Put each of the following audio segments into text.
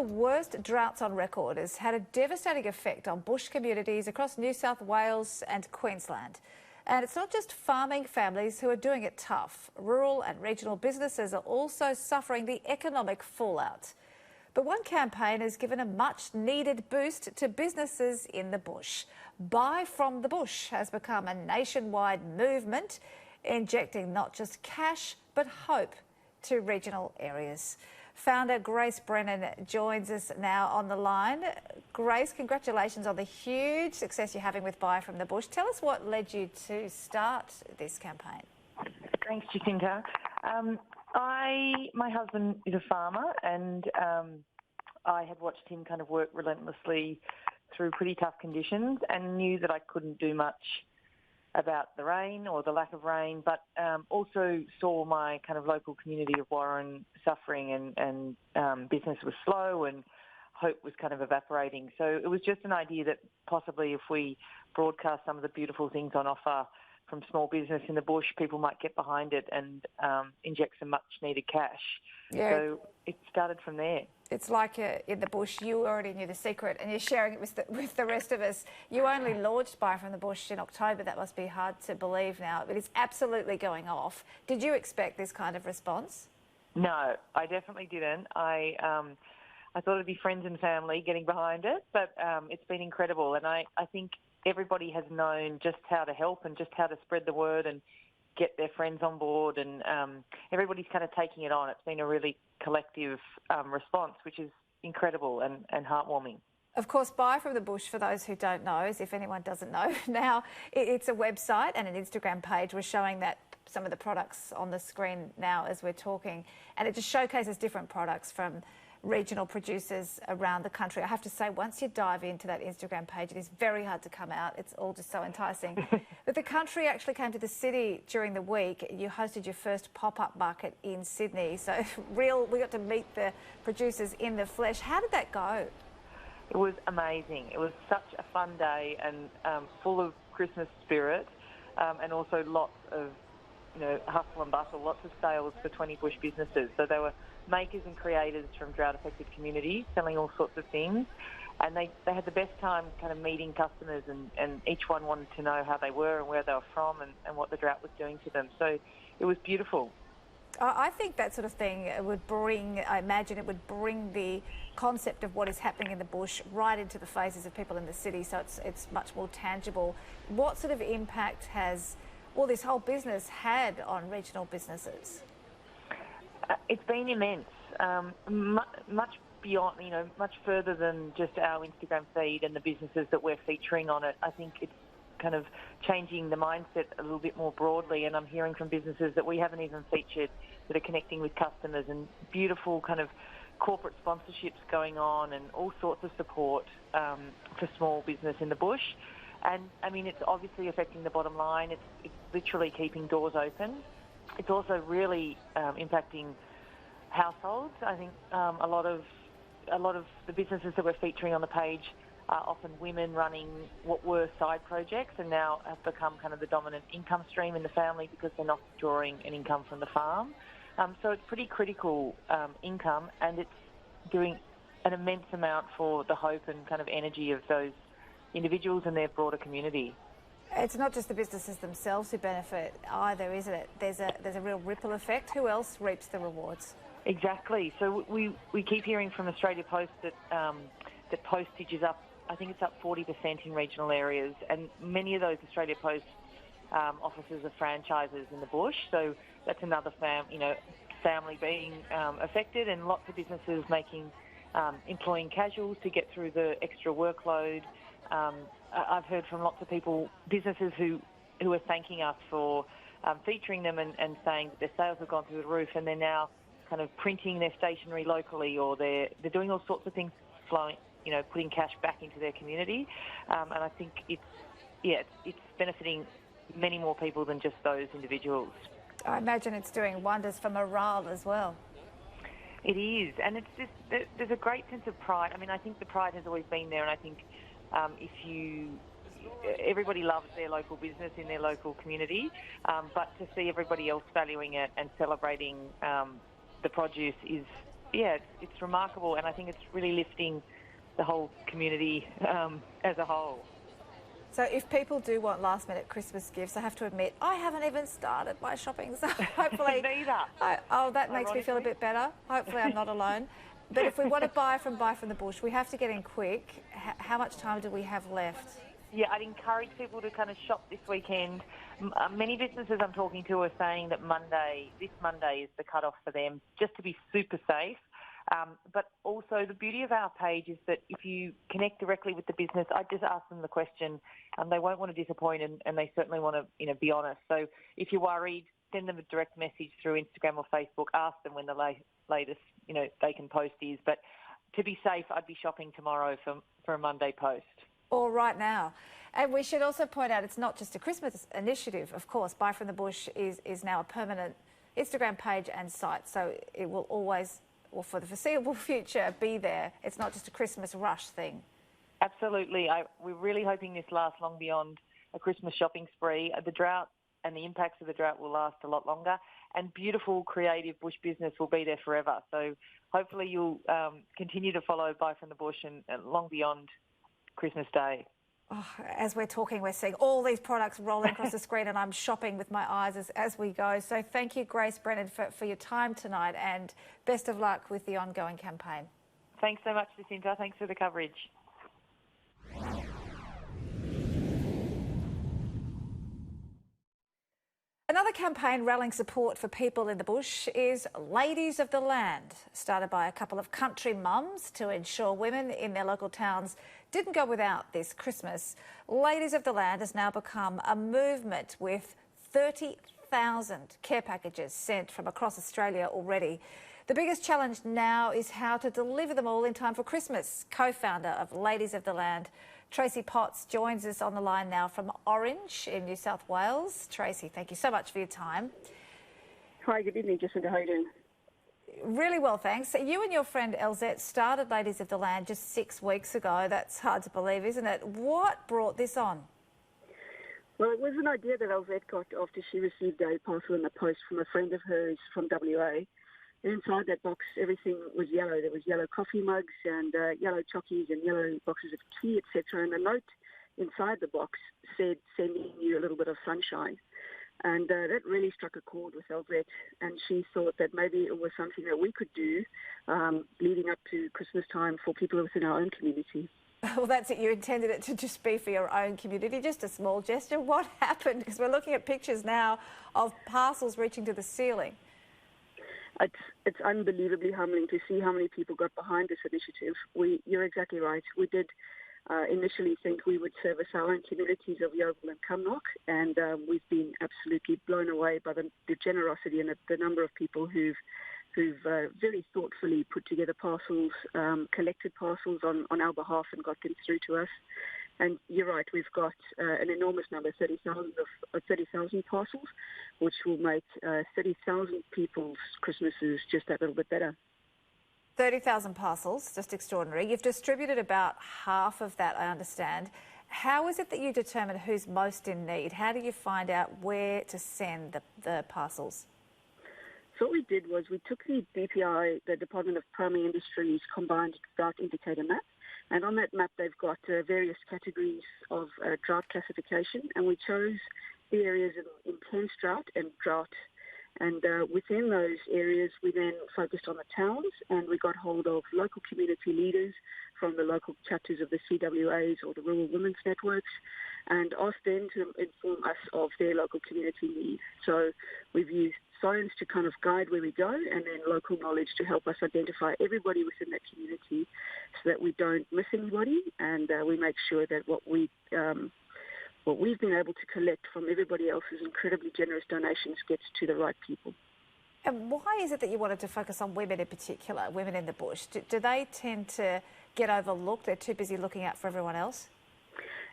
the worst droughts on record has had a devastating effect on bush communities across New South Wales and Queensland. And it's not just farming families who are doing it tough. Rural and regional businesses are also suffering the economic fallout. But one campaign has given a much-needed boost to businesses in the bush. Buy from the Bush has become a nationwide movement, injecting not just cash but hope to regional areas. Founder Grace Brennan joins us now on the line. Grace, congratulations on the huge success you're having with Buy from the Bush. Tell us what led you to start this campaign. Thanks, Jacinta. My husband is a farmer, and I had watched him kind of work relentlessly through pretty tough conditions and knew that I couldn't do much about the rain or the lack of rain, but also saw my kind of local community of Warren suffering and business was slow and hope was kind of evaporating. So it was just an idea that possibly if we broadcast some of the beautiful things on offer from small business in the bush, people might get behind it and inject some much needed cash. Yeah. So it started from there. It's like in the bush, you already knew the secret and you're sharing it with the rest of us. You only launched Buy from the Bush in October. That must be hard to believe now, but it's absolutely going off. Did you expect this kind of response? No, I definitely didn't. I thought it'd be friends and family getting behind it, but it's been incredible. And I think everybody has known just how to help and just how to spread the word and get their friends on board, and everybody's kind of taking it on. It's been a really collective response, which is incredible and heartwarming. Of course, Buy from the Bush, for those who don't know, as if anyone doesn't know now, it's a website and an Instagram page. We're showing that some of the products on the screen now as we're talking, and it just showcases different products from regional producers around the country. I have to say, once you dive into that Instagram page, it is very hard to come out. It's all just so enticing. But the country actually came to the city during the week. You hosted your first pop-up market in Sydney. So we got to meet the producers in the flesh. How did that go? It was amazing. It was such a fun day and full of Christmas spirit, and also lots of hustle and bustle, lots of sales for 20 bush businesses. So they were makers and creators from drought-affected communities selling all sorts of things. And they had the best time kind of meeting customers, and each one wanted to know how they were and where they were from and what the drought was doing to them. So it was beautiful. I think that sort of thing would bring, I imagine it would bring the concept of what is happening in the bush right into the faces of people in the city, so it's much more tangible. What sort of impact has all this whole business had on regional businesses? It's been immense, much beyond, much further than just our Instagram feed and the businesses that we're featuring on it. I think it's kind of changing the mindset a little bit more broadly, and I'm hearing from businesses that we haven't even featured that are connecting with customers, and beautiful kind of corporate sponsorships going on and all sorts of support for small business in the bush. And I mean, it's obviously affecting the bottom line. It's literally keeping doors open. It's also really impacting households. I think a lot of the businesses that we're featuring on the page are often women running what were side projects and now have become kind of the dominant income stream in the family because they're not drawing an income from the farm. So it's pretty critical income, and it's doing an immense amount for the hope and kind of energy of those individuals and their broader community. It's not just the businesses themselves who benefit either, isn't it? There's a real ripple effect. Who else reaps the rewards? Exactly. So we keep hearing from Australia Post that postage is up. I think it's up 40% in regional areas, and many of those Australia Post offices are franchises in the bush. So that's another family being affected, and lots of businesses employing casuals to get through the extra workload. I've heard from lots of people, businesses who are thanking us for featuring them and saying that their sales have gone through the roof, and they're now kind of printing their stationery locally, or they're doing all sorts of things, flowing, putting cash back into their community. And I think it's benefiting many more people than just those individuals. I imagine it's doing wonders for morale as well. It is, and it's just there's a great sense of pride. I mean, I think the pride has always been there, and I think everybody loves their local business in their local community, but to see everybody else valuing it and celebrating the produce is it's remarkable, and I think it's really lifting the whole community as a whole. So if people do want last-minute Christmas gifts, I have to admit, I haven't even started my shopping, so hopefully... Neither. That makes me feel a bit better. Hopefully I'm not alone. But if we want to buy from the Bush, we have to get in quick. How much time do we have left? Yeah, I'd encourage people to kind of shop this weekend. Many businesses I'm talking to are saying that this Monday is the cut-off for them, just to be super safe. But also the beauty of our page is that if you connect directly with the business, I just ask them the question, and they won't want to disappoint, and they certainly want to, be honest. So if you're worried, send them a direct message through Instagram or Facebook. Ask them when the latest, they can post is. But to be safe, I'd be shopping tomorrow for a Monday post. Or right now. And we should also point out it's not just a Christmas initiative, of course. Buy from the Bush is now a permanent Instagram page and site, so it will always, or for the foreseeable future, be there. It's not just a Christmas rush thing. Absolutely. We're really hoping this lasts long beyond a Christmas shopping spree. The drought and the impacts of the drought will last a lot longer, and beautiful, creative bush business will be there forever. So hopefully you'll continue to follow Buy from the Bush and long beyond Christmas Day. Oh, as we're talking, we're seeing all these products rolling across the screen, and I'm shopping with my eyes as we go. So thank you, Grace Brennan, for your time tonight, and best of luck with the ongoing campaign. Thanks so much, Jacinta. Thanks for the coverage. Another campaign rallying support for people in the bush is Ladies of the Land, started by a couple of country mums to ensure women in their local towns didn't go without this Christmas. Ladies of the Land has now become a movement with 30,000 care packages sent from across Australia already. The biggest challenge now is how to deliver them all in time for Christmas. Co-founder of Ladies of the Land, Tracy Potts, joins us on the line now from Orange in New South Wales. Tracy, thank you so much for your time. Hi, good evening, Jacinta. How are you doing? Really well, thanks. You and your friend Elzette started Ladies of the Land just 6 weeks ago. That's hard to believe, isn't it? What brought this on? Well, it was an idea that Elzette got after she received a parcel in the post from a friend of hers from WA. And inside that box, everything was yellow. There was yellow coffee mugs and yellow chockies and yellow boxes of tea, etc. And a note inside the box said, "Sending you a little bit of sunshine." And that really struck a chord with Elzette. And she thought that maybe it was something that we could do leading up to Christmas time for people within our own community. Well, that's it. You intended it to just be for your own community, just a small gesture. What happened? Because we're looking at pictures now of parcels reaching to the ceiling. It's unbelievably humbling to see how many people got behind this initiative. You're exactly right. We did initially think we would service our own communities of Yeovil and Cumnock, and we've been absolutely blown away by the generosity and the number of people who've very thoughtfully put together parcels, collected parcels on our behalf and got them through to us. And you're right, we've got an enormous number, 30,000 parcels, which will make 30,000 people's Christmases just that little bit better. 30,000 parcels, just extraordinary. You've distributed about half of that, I understand. How is it that you determine who's most in need? How do you find out where to send the parcels? So what we did was we took the DPI, the Department of Primary Industries, combined drought indicator map. And on that map, they've got various categories of drought classification. And we chose the areas of intense drought and drought. And within those areas, we then focused on the towns, and we got hold of local community leaders from the local chapters of the CWAs or the Rural Women's Networks, and asked them to inform us of their local community needs. So we've used science to kind of guide where we go, and then local knowledge to help us identify everybody within that community so that we don't miss anybody, and we make sure that what we've been able to collect from everybody else's incredibly generous donations gets to the right people. And why is it that you wanted to focus on women in particular, women in the bush? Do they tend to get overlooked? They're too busy looking out for everyone else?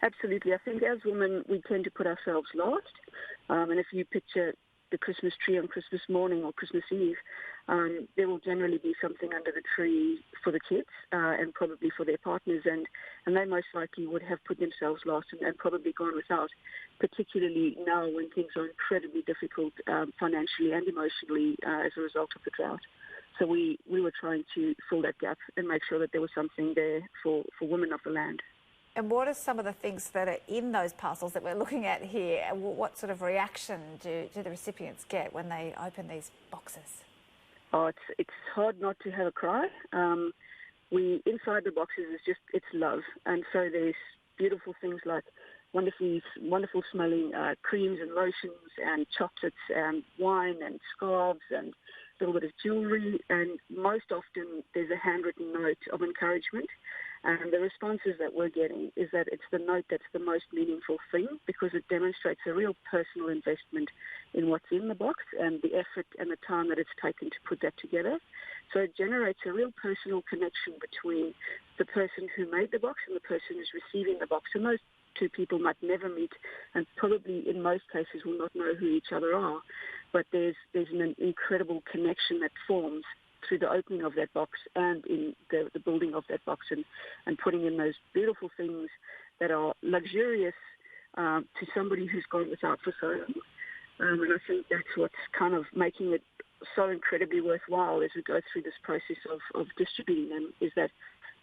Absolutely. I think as women, we tend to put ourselves last. And if you picture the Christmas tree on Christmas morning or Christmas Eve, there will generally be something under the tree for the kids and probably for their partners, and they most likely would have put themselves last and probably gone without, particularly now when things are incredibly difficult financially and emotionally as a result of the drought. So we were trying to fill that gap and make sure that there was something there for women of the land. And what are some of the things that are in those parcels that we're looking at here? What sort of reaction do the recipients get when they open these boxes? Oh, it's hard not to have a cry. Inside the boxes it's love, and so there's beautiful things like wonderful smelling creams and lotions and chocolates and wine and scarves and a little bit of jewellery, and most often there's a handwritten note of encouragement. And the responses that we're getting is that it's the note that's the most meaningful thing, because it demonstrates a real personal investment in what's in the box and the effort and the time that it's taken to put that together. So it generates a real personal connection between the person who made the box and the person who's receiving the box. And those two people might never meet, and probably in most cases will not know who each other are. But there's an incredible connection that forms through the opening of that box and in the building of that box, and putting in those beautiful things that are luxurious to somebody who's gone without for so long. And I think that's what's kind of making it so incredibly worthwhile as we go through this process of distributing them, is that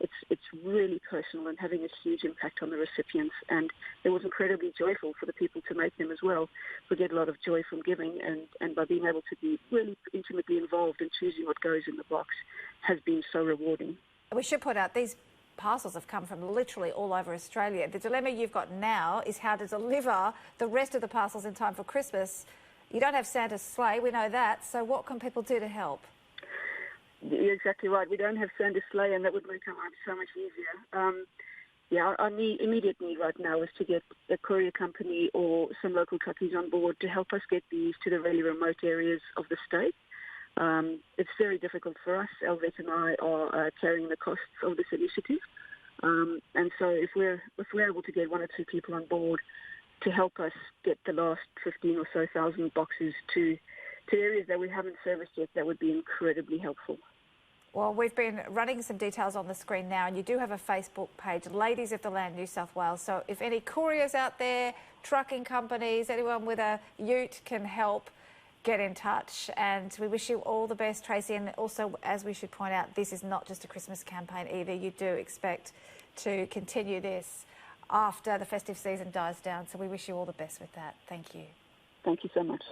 it's really personal and having a huge impact on the recipients. And it was incredibly joyful for the people to make them as well. We get a lot of joy from giving, and by being able to be really intimately involved in choosing what goes in the box has been so rewarding. We should point out these parcels have come from literally all over Australia. The dilemma you've got now is how to deliver the rest of the parcels in time for Christmas. You don't have Santa's sleigh, we know that, so what can people do to help? You're exactly right. We don't have Santa's sleigh, and that would make our lives so much easier. Our immediate need right now is to get a courier company or some local truckies on board to help us get these to the really remote areas of the state. It's very difficult for us. Elvette and I are carrying the costs of this initiative. And so if we're able to get one or two people on board to help us get the last 15 or so thousand boxes to areas that we haven't serviced yet, that would be incredibly helpful. Well, we've been running some details on the screen now, and you do have a Facebook page, Ladies of the Land New South Wales. So if any couriers out there, trucking companies, anyone with a ute can help, get in touch. And we wish you all the best, Tracy. And also, as we should point out, this is not just a Christmas campaign either. You do expect to continue this after the festive season dies down. So we wish you all the best with that. Thank you. Thank you so much.